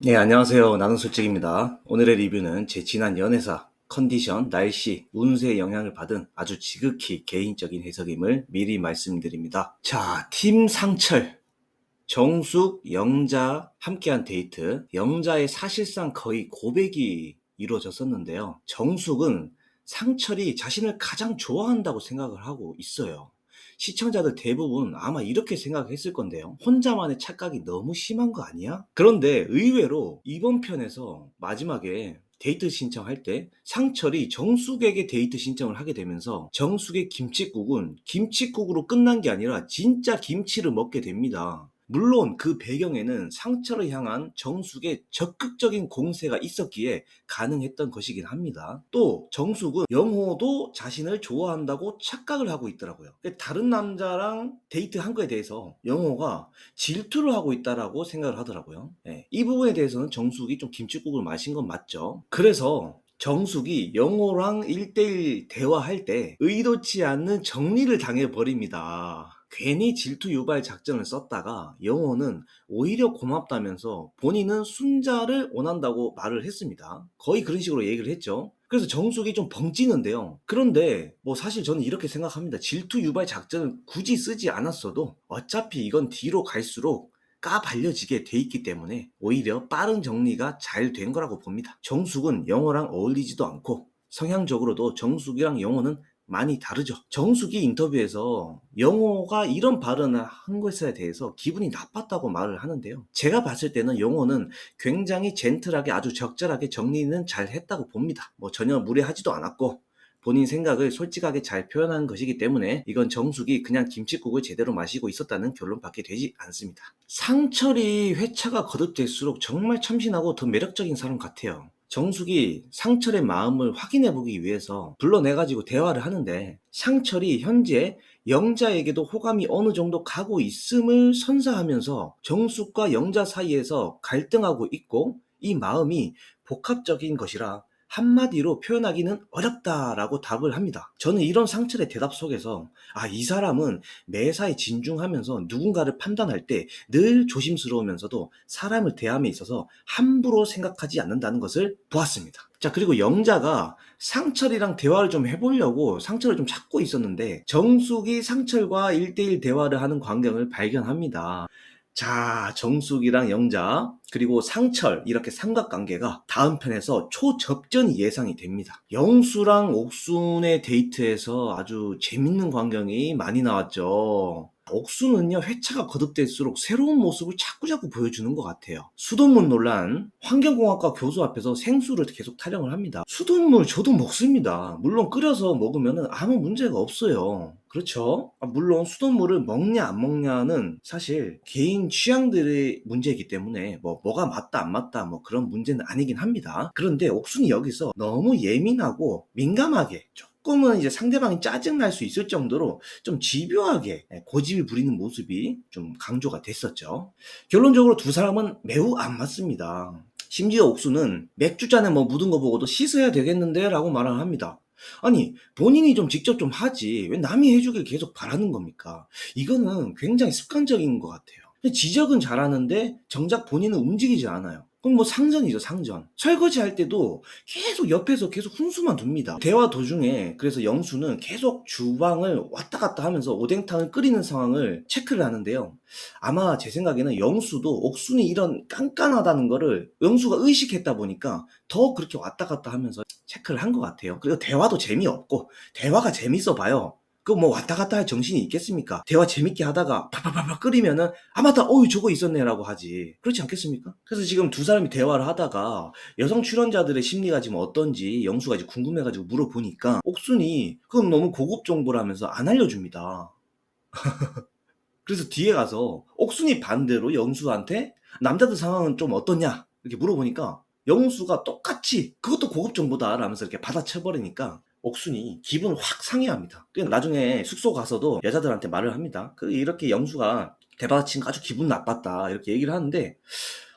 네, 안녕하세요. 나는 솔직입니다. 오늘의 리뷰는 제 지난 연애사, 컨디션, 날씨, 운세의 영향을 받은 아주 지극히 개인적인 해석임을 미리 말씀드립니다. 자, 팀 상철, 정숙, 영자 함께한 데이트. 영자의 사실상 거의 고백이 이루어졌었는데요. 정숙은 상철이 자신을 가장 좋아한다고 생각을 하고 있어요. 시청자들 대부분 아마 이렇게 생각했을 건데요. 혼자만의 착각이 너무 심한 거 아니야? 그런데 의외로 이번 편에서 마지막에 데이트 신청할 때 상철이 정숙에게 데이트 신청을 하게 되면서 정숙의 김칫국은 김칫국으로 끝난 게 아니라 진짜 김치를 먹게 됩니다. 물론 그 배경에는 상처를 향한 정숙의 적극적인 공세가 있었기에 가능했던 것이긴 합니다. 또 정숙은 영호도 자신을 좋아한다고 착각을 하고 있더라고요. 다른 남자랑 데이트한 거에 대해서 영호가 질투를 하고 있다라고 생각을 하더라고요. 예, 이 부분에 대해서는 정숙이 좀 김칫국을 마신 건 맞죠. 그래서 정숙이 영호랑 1대1 대화할 때 의도치 않는 정리를 당해버립니다. 괜히 질투 유발 작전을 썼다가 영호는 오히려 고맙다면서 본인은 순자를 원한다고 말을 했습니다. 거의 그런 식으로 얘기를 했죠. 그래서 정숙이 좀 벙찌는데요. 그런데 뭐 사실 저는 이렇게 생각합니다. 질투 유발 작전을 굳이 쓰지 않았어도 어차피 이건 뒤로 갈수록 까발려지게 돼 있기 때문에 오히려 빠른 정리가 잘 된 거라고 봅니다. 정숙은 영호랑 어울리지도 않고 성향적으로도 정숙이랑 영호는 많이 다르죠. 정숙이 인터뷰에서 영호가 이런 발언을 한 것에 대해서 기분이 나빴다고 말을 하는데요. 제가 봤을 때는 영호는 굉장히 젠틀하게 아주 적절하게 정리는 잘 했다고 봅니다. 뭐 전혀 무례하지도 않았고 본인 생각을 솔직하게 잘 표현한 것이기 때문에 이건 정숙이 그냥 김칫국을 제대로 마시고 있었다는 결론밖에 되지 않습니다. 상철이 회차가 거듭될수록 정말 참신하고 더 매력적인 사람 같아요. 정숙이 상철의 마음을 확인해 보기 위해서 불러내가지고 대화를 하는데 상철이 현재 영자에게도 호감이 어느 정도 가고 있음을 선사하면서 정숙과 영자 사이에서 갈등하고 있고 이 마음이 복합적인 것이라 한마디로 표현하기는 어렵다라고 답을 합니다. 저는 이런 상철의 대답 속에서 이 사람은 매사에 진중하면서 누군가를 판단할 때 늘 조심스러우면서도 사람을 대함에 있어서 함부로 생각하지 않는다는 것을 보았습니다. 자, 그리고 영자가 상철이랑 대화를 좀 해보려고 상철을 좀 찾고 있었는데 정숙이 상철과 1대1 대화를 하는 광경을 발견합니다. 자, 정숙이랑 영자, 그리고 상철, 이렇게 삼각관계가 다음 편에서 초접전이 예상이 됩니다. 영수랑 옥순의 데이트에서 아주 재밌는 광경이 많이 나왔죠. 옥수는요, 회차가 거듭될수록 새로운 모습을 자꾸자꾸 보여주는 것 같아요. 수돗물 논란, 환경공학과 교수 앞에서 생수를 계속 타령을 합니다. 수돗물 저도 먹습니다. 물론 끓여서 먹으면 아무 문제가 없어요. 그렇죠? 물론 수돗물을 먹냐 안 먹냐는 사실 개인 취향들의 문제이기 때문에 뭐가 맞다 안 맞다 뭐 그런 문제는 아니긴 합니다. 그런데 옥순이 여기서 너무 예민하고 민감하게 조금은 이제 상대방이 짜증날 수 있을 정도로 좀 집요하게 고집을 부리는 모습이 좀 강조가 됐었죠. 결론적으로 두 사람은 매우 안 맞습니다. 심지어 옥수는 맥주잔에 뭐 묻은 거 보고도 씻어야 되겠는데 라고 말을 합니다. 아니, 본인이 좀 직접 좀 하지 왜 남이 해주길 계속 바라는 겁니까? 이거는 굉장히 습관적인 것 같아요. 지적은 잘하는데 정작 본인은 움직이지 않아요. 그럼 뭐 상전이죠, 상전. 설거지 할 때도 계속 옆에서 계속 훈수만 둡니다. 대화 도중에 그래서 영수는 계속 주방을 왔다 갔다 하면서 오뎅탕을 끓이는 상황을 체크를 하는데요. 아마 제 생각에는 영수도 옥순이 이런 깐깐하다는 거를 영수가 의식했다 보니까 더 그렇게 왔다 갔다 하면서 체크를 한 것 같아요. 그리고 대화도 재미없고 대화가 재밌어 봐요. 그 뭐 왔다 갔다 할 정신이 있겠습니까? 대화 재밌게 하다가 팍팍팍팍 끓이면은 맞다 어이 저거 있었네라고 하지. 그렇지 않겠습니까? 그래서 지금 두 사람이 대화를 하다가 여성 출연자들의 심리가 지금 어떤지 영수가 이제 궁금해가지고 물어보니까 옥순이 그건 너무 고급 정보라면서 안 알려줍니다. 그래서 뒤에 가서 옥순이 반대로 영수한테 남자들 상황은 좀 어떠냐 이렇게 물어보니까 영수가 똑같이 그것도 고급 정보다 라면서 이렇게 받아쳐버리니까 옥순이 기분을 확 상해합니다. 그래서 나중에 숙소 가서도 여자들한테 말을 합니다. 이렇게 영수가 대받아친 거 아주 기분 나빴다 이렇게 얘기를 하는데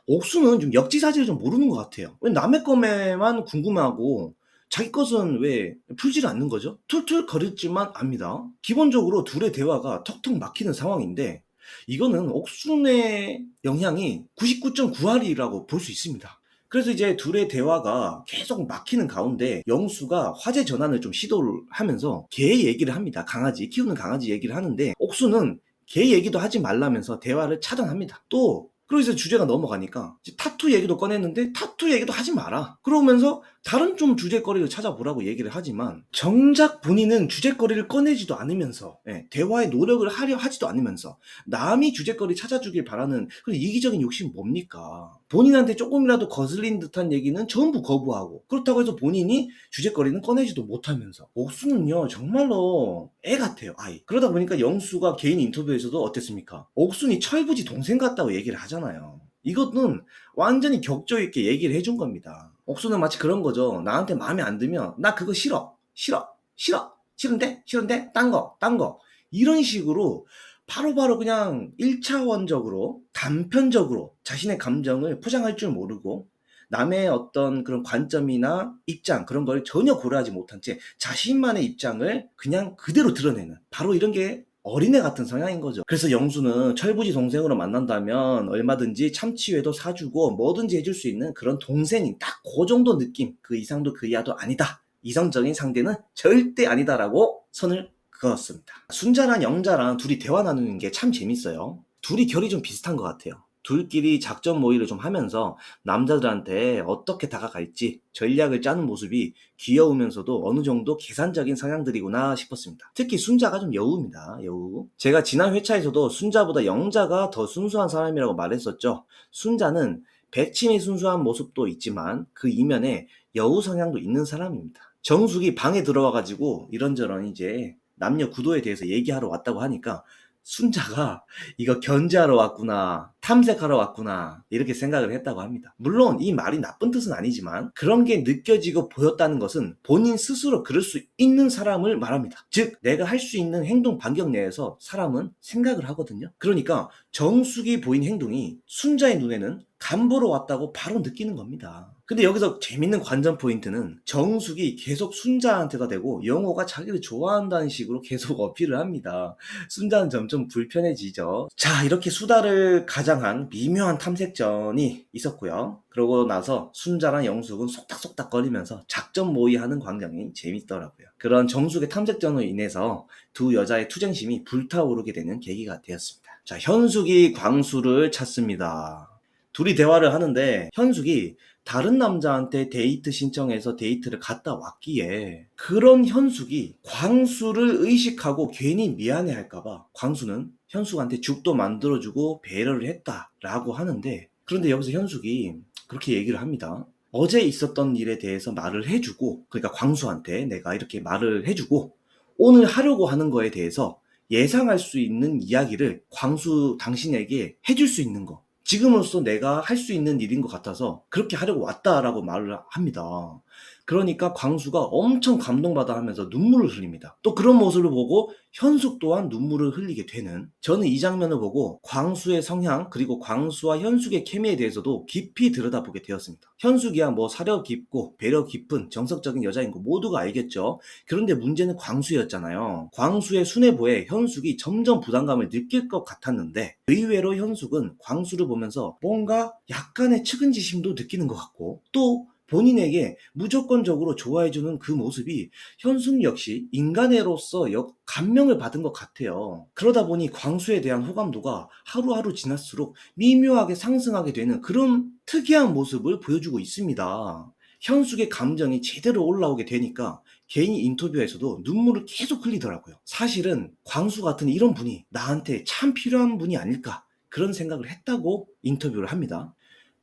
옥수는 좀 역지사지를 좀 모르는 것 같아요. 왜 남의 것에만 궁금해하고 자기 것은 왜 풀지를 않는 거죠? 툴툴 거릴 줄만 압니다. 기본적으로 둘의 대화가 턱턱 막히는 상황인데 이거는 옥순의 영향이 99.9할이라고 볼 수 있습니다. 그래서 이제 둘의 대화가 계속 막히는 가운데 영수가 화제 전환을 좀 시도를 하면서 개 얘기를 합니다. 강아지, 키우는 강아지 얘기를 하는데 옥수는 개 얘기도 하지 말라면서 대화를 차단합니다. 또 그러면서 주제가 넘어가니까 이제 타투 얘기도 꺼냈는데 타투 얘기도 하지 마라. 그러면서 다른 좀 주제거리를 찾아보라고 얘기를 하지만 정작 본인은 주제거리를 꺼내지도 않으면서 대화에 노력을 하려 하지도 않으면서 남이 주제거리 찾아주길 바라는 그런 이기적인 욕심 뭡니까? 본인한테 조금이라도 거슬린 듯한 얘기는 전부 거부하고 그렇다고 해서 본인이 주제거리는 꺼내지도 못하면서 옥수는요 정말로 애 같아요. 아이. 그러다 보니까 영수가 개인 인터뷰에서도 어땠습니까? 옥순이 철부지 동생 같다고 얘기를 하잖아요. 이것은 완전히 격조 있게 얘기를 해준 겁니다. 옥수는 마치 그런 거죠. 나한테 마음에 안 들면 나 그거 싫어 싫어 싫어 싫은데 싫은데 딴 거 이런 식으로 바로바로 그냥 1차원적으로 단편적으로 자신의 감정을 포장할 줄 모르고 남의 어떤 그런 관점이나 입장 그런 걸 전혀 고려하지 못한 채 자신만의 입장을 그냥 그대로 드러내는 바로 이런 게 어린애 같은 성향인 거죠. 그래서 영수는 철부지 동생으로 만난다면 얼마든지 참치회도 사주고 뭐든지 해줄 수 있는 그런 동생인 딱 그 정도 느낌, 그 이상도 그 이하도 아니다. 이성적인 상대는 절대 아니다라고 선을 그었습니다. 순자랑 영자랑 둘이 대화 나누는 게 참 재밌어요. 둘이 결이 좀 비슷한 것 같아요. 둘끼리 작전 모의를 좀 하면서 남자들한테 어떻게 다가갈지 전략을 짜는 모습이 귀여우면서도 어느 정도 계산적인 성향들이구나 싶었습니다. 특히 순자가 좀 여우입니다. 여우. 제가 지난 회차에서도 순자보다 영자가 더 순수한 사람이라고 말했었죠. 순자는 백치미 순수한 모습도 있지만 그 이면에 여우 성향도 있는 사람입니다. 정숙이 방에 들어와가지고 이런저런 이제 남녀 구도에 대해서 얘기하러 왔다고 하니까 순자가 이거 견제하러 왔구나, 탐색하러 왔구나 이렇게 생각을 했다고 합니다. 물론 이 말이 나쁜 뜻은 아니지만 그런 게 느껴지고 보였다는 것은 본인 스스로 그럴 수 있는 사람을 말합니다. 즉 내가 할 수 있는 행동 반경 내에서 사람은 생각을 하거든요. 그러니까 정숙이 보인 행동이 순자의 눈에는 간보러 왔다고 바로 느끼는 겁니다. 근데 여기서 재밌는 관전 포인트는 정숙이 계속 순자한테가 되고 영호가 자기를 좋아한다는 식으로 계속 어필을 합니다. 순자는 점점 불편해지죠. 자, 이렇게 수다를 가장한 미묘한 탐색전이 있었고요. 그러고 나서 순자랑 영숙은 속닥속닥 거리면서 작전 모의하는 광경이 재밌더라고요. 그런 정숙의 탐색전으로 인해서 두 여자의 투쟁심이 불타오르게 되는 계기가 되었습니다. 자, 현숙이 광수를 찾습니다. 둘이 대화를 하는데 현숙이 다른 남자한테 데이트 신청해서 데이트를 갔다 왔기에 그런 현숙이 광수를 의식하고 괜히 미안해할까봐 광수는 현숙한테 죽도 만들어주고 배려를 했다라고 하는데 그런데 여기서 현숙이 그렇게 얘기를 합니다. 어제 있었던 일에 대해서 말을 해주고 그러니까 광수한테 내가 이렇게 말을 해주고 오늘 하려고 하는 거에 대해서 예상할 수 있는 이야기를 광수 당신에게 해줄 수 있는 거 지금으로서 내가 할 수 있는 일인 것 같아서 그렇게 하려고 왔다라고 말을 합니다. 그러니까 광수가 엄청 감동받아 하면서 눈물을 흘립니다. 또 그런 모습을 보고 현숙 또한 눈물을 흘리게 되는 저는 이 장면을 보고 광수의 성향 그리고 광수와 현숙의 케미에 대해서도 깊이 들여다보게 되었습니다. 현숙이야 뭐 사려 깊고 배려 깊은 정석적인 여자인 거 모두가 알겠죠. 그런데 문제는 광수였잖아요. 광수의 순애보에 현숙이 점점 부담감을 느낄 것 같았는데 의외로 현숙은 광수를 보면서 뭔가 약간의 측은지심도 느끼는 것 같고 또 본인에게 무조건적으로 좋아해주는 그 모습이 현숙 역시 인간애로서 감명을 받은 것 같아요. 그러다 보니 광수에 대한 호감도가 하루하루 지날수록 미묘하게 상승하게 되는 그런 특이한 모습을 보여주고 있습니다. 현숙의 감정이 제대로 올라오게 되니까 개인 인터뷰에서도 눈물을 계속 흘리더라고요. 사실은 광수 같은 이런 분이 나한테 참 필요한 분이 아닐까 그런 생각을 했다고 인터뷰를 합니다.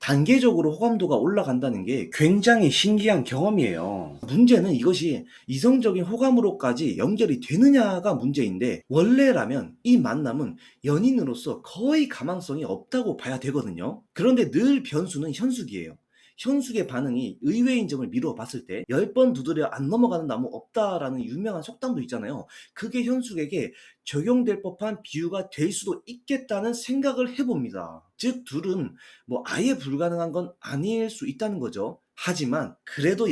단계적으로 호감도가 올라간다는 게 굉장히 신기한 경험이에요. 문제는 이것이 이성적인 호감으로까지 연결이 되느냐가 문제인데 원래라면 이 만남은 연인으로서 거의 가망성이 없다고 봐야 되거든요. 그런데 늘 변수는 현숙이에요. 현숙의 반응이 의외인 점을 미루어 봤을 때 10번 두드려 안 넘어가는 나무 없다라는 유명한 속담도 있잖아요. 그게 현숙에게 적용될 법한 비유가 될 수도 있겠다는 생각을 해봅니다. 즉 둘은 뭐 아예 불가능한 건 아닐 수 있다는 거죠. 하지만 그래도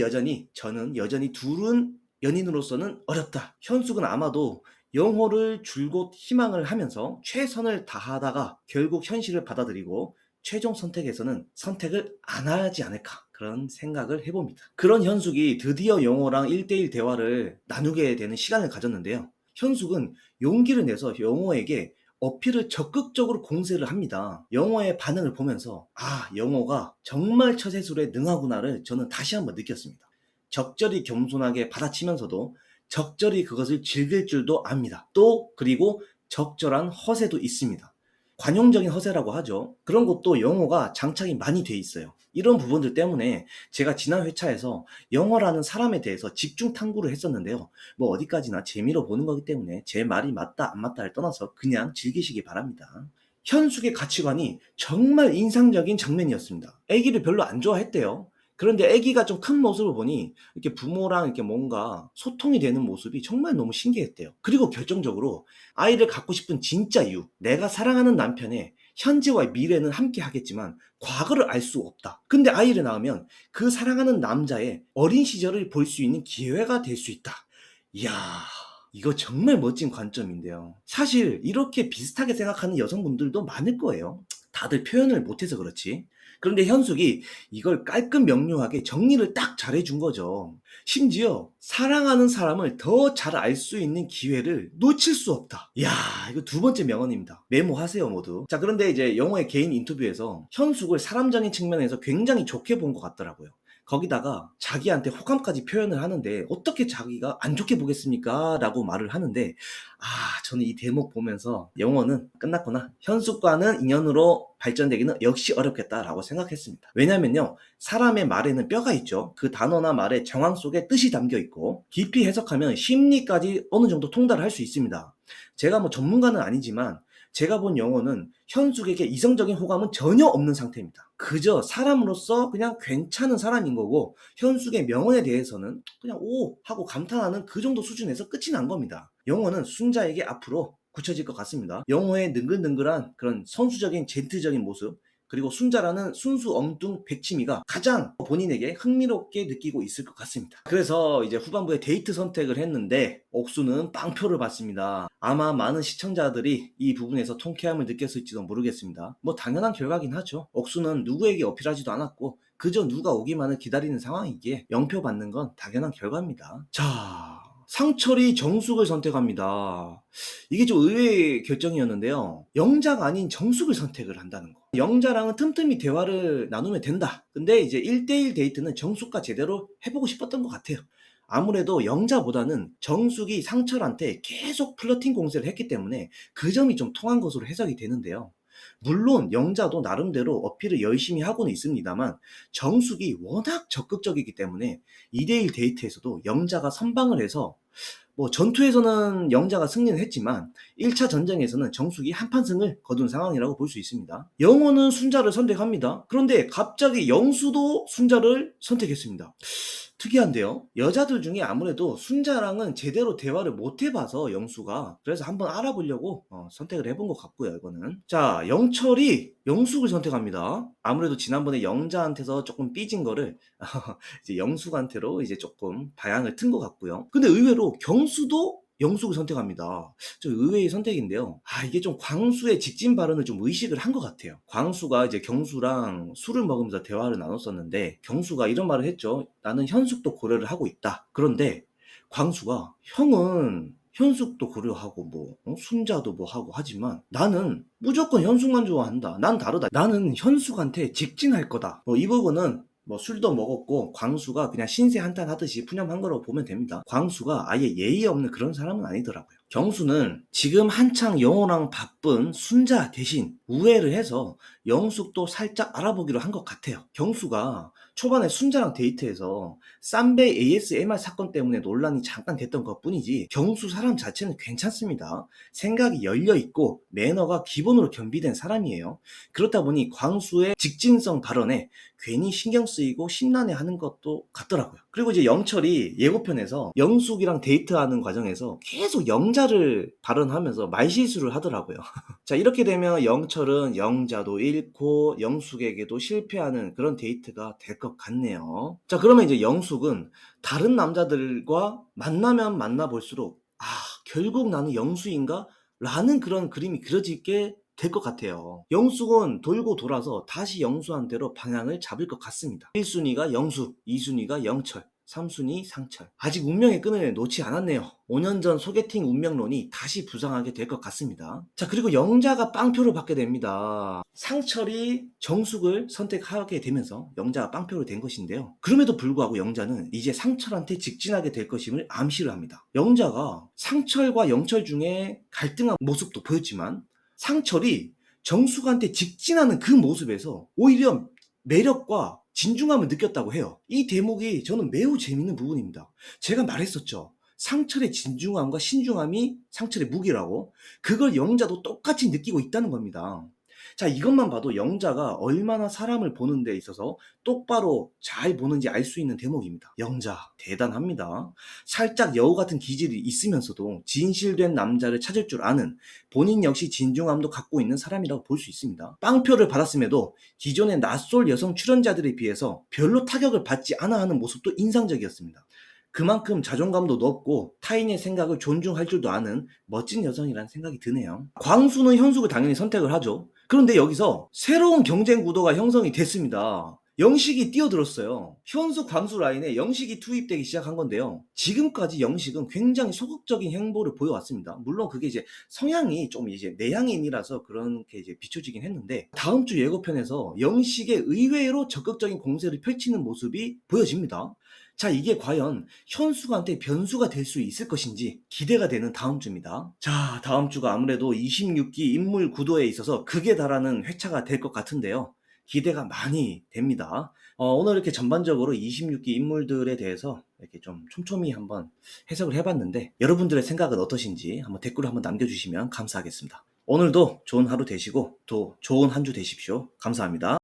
저는 여전히 둘은 연인으로서는 어렵다. 현숙은 아마도 영호를 줄곧 희망을 하면서 최선을 다하다가 결국 현실을 받아들이고 최종 선택에서는 선택을 안 하지 않을까 그런 생각을 해봅니다. 그런 현숙이 드디어 영호랑 1대1 대화를 나누게 되는 시간을 가졌는데요. 현숙은 용기를 내서 영호에게 어필을 적극적으로 공세를 합니다. 영호의 반응을 보면서 영호가 정말 처세술에 능하구나를 저는 다시 한번 느꼈습니다. 적절히 겸손하게 받아치면서도 적절히 그것을 즐길 줄도 압니다. 또 그리고 적절한 허세도 있습니다. 관용적인 허세라고 하죠. 그런 것도 영어가 장착이 많이 돼 있어요. 이런 부분들 때문에 제가 지난 회차에서 영어라는 사람에 대해서 집중 탐구를 했었는데요. 뭐 어디까지나 재미로 보는 거기 때문에 제 말이 맞다 안 맞다를 떠나서 그냥 즐기시기 바랍니다. 현숙의 가치관이 정말 인상적인 장면이었습니다. 아기를 별로 안 좋아했대요. 그런데 아기가 좀 큰 모습을 보니 이렇게 부모랑 이렇게 뭔가 소통이 되는 모습이 정말 너무 신기했대요. 그리고 결정적으로 아이를 갖고 싶은 진짜 이유, 내가 사랑하는 남편의 현재와 미래는 함께 하겠지만 과거를 알 수 없다. 근데 아이를 낳으면 그 사랑하는 남자의 어린 시절을 볼 수 있는 기회가 될 수 있다. 이야, 이거 정말 멋진 관점인데요. 사실 이렇게 비슷하게 생각하는 여성분들도 많을 거예요. 다들 표현을 못해서 그렇지. 그런데 현숙이 이걸 깔끔 명료하게 정리를 딱 잘해준 거죠. 심지어 사랑하는 사람을 더 잘 알 수 있는 기회를 놓칠 수 없다. 이야, 이거 두 번째 명언입니다. 메모하세요, 모두. 자, 그런데 이제 영호의 개인 인터뷰에서 현숙을 사람적인 측면에서 굉장히 좋게 본 것 같더라고요. 거기다가 자기한테 호감까지 표현을 하는데 어떻게 자기가 안 좋게 보겠습니까? 라고 말을 하는데 저는 이 대목 보면서 영어는 끝났구나. 현숙과는 인연으로 발전되기는 역시 어렵겠다라고 생각했습니다. 왜냐면요. 사람의 말에는 뼈가 있죠. 그 단어나 말의 정황 속에 뜻이 담겨 있고 깊이 해석하면 심리까지 어느 정도 통달을 할 수 있습니다. 제가 뭐 전문가는 아니지만 제가 본 영어는 현숙에게 이성적인 호감은 전혀 없는 상태입니다. 그저 사람으로서 그냥 괜찮은 사람인 거고 현숙의 명언에 대해서는 그냥 오 하고 감탄하는 그 정도 수준에서 끝이 난 겁니다. 영어는 순자에게 앞으로 굳혀질 것 같습니다. 영어의 능글능글한 그런 선수적인 젠틀적인 모습 그리고 순자라는 순수 엉뚱 백치미가 가장 본인에게 흥미롭게 느끼고 있을 것 같습니다. 그래서 이제 후반부에 데이트 선택을 했는데 옥수는 빵표를 받습니다. 아마 많은 시청자들이 이 부분에서 통쾌함을 느꼈을지도 모르겠습니다. 뭐 당연한 결과긴 하죠. 옥수는 누구에게 어필하지도 않았고 그저 누가 오기만을 기다리는 상황이기에 0표 받는 건 당연한 결과입니다. 자, 상철이 정숙을 선택합니다. 이게 좀 의외의 결정이었는데요. 영자가 아닌 정숙을 선택을 한다는 거. 영자랑은 틈틈이 대화를 나누면 된다. 근데 이제 1대1 데이트는 정숙과 제대로 해보고 싶었던 것 같아요. 아무래도 영자보다는 정숙이 상철한테 계속 플러팅 공세를 했기 때문에 그 점이 좀 통한 것으로 해석이 되는데요. 물론 영자도 나름대로 어필을 열심히 하고는 있습니다만 정숙이 워낙 적극적이기 때문에 2대1 데이트에서도 영자가 선방을 해서 뭐 전투에서는 영자가 승리는 했지만 1차 전쟁에서는 정숙이 한판승을 거둔 상황이라고 볼 수 있습니다. 영호는 순자를 선택합니다. 그런데 갑자기 영수도 순자를 선택했습니다. 특이한데요. 여자들 중에 아무래도 순자랑은 제대로 대화를 못 해봐서 영수가 그래서 한번 알아보려고 선택을 해본 것 같고요. 이거는 자 영철이 영숙을 선택합니다. 아무래도 지난번에 영자한테서 조금 삐진 거를 이제 영숙한테로 이제 조금 방향을 튼 것 같고요. 근데 의외로 경수도 영숙을 선택합니다. 좀 의외의 선택인데요. 이게 좀 광수의 직진 발언을 좀 의식을 한 것 같아요. 광수가 이제 경수랑 술을 먹으면서 대화를 나눴었는데 경수가 이런 말을 했죠. 나는 현숙도 고려를 하고 있다. 그런데 광수가 형은 현숙도 고려하고 순자도 뭐 하고 하지만 나는 무조건 현숙만 좋아한다. 난 다르다. 나는 현숙한테 직진할 거다. 이 부분은 술도 먹었고 광수가 그냥 신세 한탄 하듯이 푸념한 거라고 보면 됩니다. 광수가 아예 예의 없는 그런 사람은 아니더라고요. 경수는 지금 한창 영호랑 바쁜 순자 대신 우회를 해서 영숙도 살짝 알아보기로 한 것 같아요. 경수가 초반에 순자랑 데이트해서 쌈배 ASMR 사건 때문에 논란이 잠깐 됐던 것 뿐이지 경수 사람 자체는 괜찮습니다. 생각이 열려있고 매너가 기본으로 겸비된 사람이에요. 그렇다 보니 광수의 직진성 발언에 괜히 신경 쓰이고 심란해하는 것도 같더라고요. 그리고 이제 영철이 예고편에서 영숙이랑 데이트하는 과정에서 계속 영자를 발언하면서 말실수를 하더라고요. 자, 이렇게 되면 영철은 영자도 잃고 영숙에게도 실패하는 그런 데이트가 될 것 같네요. 자, 그러면 이제 영숙은 다른 남자들과 만나면 만나볼수록 결국 나는 영수인가? 라는 그런 그림이 그려지게 될 것 같아요. 영숙은 돌고 돌아서 다시 영수한 대로 방향을 잡을 것 같습니다. 1순위가 영숙, 2순위가 영철, 3순위 상철. 아직 운명의 끈을 놓지 않았네요. 5년 전 소개팅 운명론이 다시 부상하게 될 것 같습니다. 자, 그리고 영자가 빵표를 받게 됩니다. 상철이 정숙을 선택하게 되면서 영자가 빵표로 된 것인데요. 그럼에도 불구하고 영자는 이제 상철한테 직진하게 될 것임을 암시를 합니다. 영자가 상철과 영철 중에 갈등한 모습도 보였지만 상철이 정숙한테 직진하는 그 모습에서 오히려 매력과 진중함을 느꼈다고 해요. 이 대목이 저는 매우 재밌는 부분입니다. 제가 말했었죠. 상철의 진중함과 신중함이 상철의 무기라고. 그걸 영자도 똑같이 느끼고 있다는 겁니다. 자, 이것만 봐도 영자가 얼마나 사람을 보는 데 있어서 똑바로 잘 보는지 알 수 있는 대목입니다. 영자 대단합니다. 살짝 여우 같은 기질이 있으면서도 진실된 남자를 찾을 줄 아는, 본인 역시 진중함도 갖고 있는 사람이라고 볼 수 있습니다. 빵표를 받았음에도 기존의 낯설 여성 출연자들에 비해서 별로 타격을 받지 않아 하는 모습도 인상적이었습니다. 그만큼 자존감도 높고 타인의 생각을 존중할 줄도 아는 멋진 여성이라는 생각이 드네요. 광수는 현숙을 당연히 선택을 하죠. 그런데 여기서 새로운 경쟁 구도가 형성이 됐습니다. 영식이 뛰어들었어요. 현숙 광수 라인에 영식이 투입되기 시작한 건데요. 지금까지 영식은 굉장히 소극적인 행보를 보여왔습니다. 물론 그게 이제 성향이 좀 이제 내향인이라서 그렇게 이제 비춰지긴 했는데, 다음 주 예고편에서 영식의 의외로 적극적인 공세를 펼치는 모습이 보여집니다. 자, 이게 과연 현숙한테 변수가 될 수 있을 것인지 기대가 되는 다음 주입니다. 자, 다음 주가 아무래도 26기 인물 구도에 있어서 극에 달하는 회차가 될 것 같은데요. 기대가 많이 됩니다. 오늘 이렇게 전반적으로 26기 인물들에 대해서 이렇게 좀 촘촘히 한번 해석을 해봤는데, 여러분들의 생각은 어떠신지 한번 댓글로 한번 남겨주시면 감사하겠습니다. 오늘도 좋은 하루 되시고 또 좋은 한 주 되십시오. 감사합니다.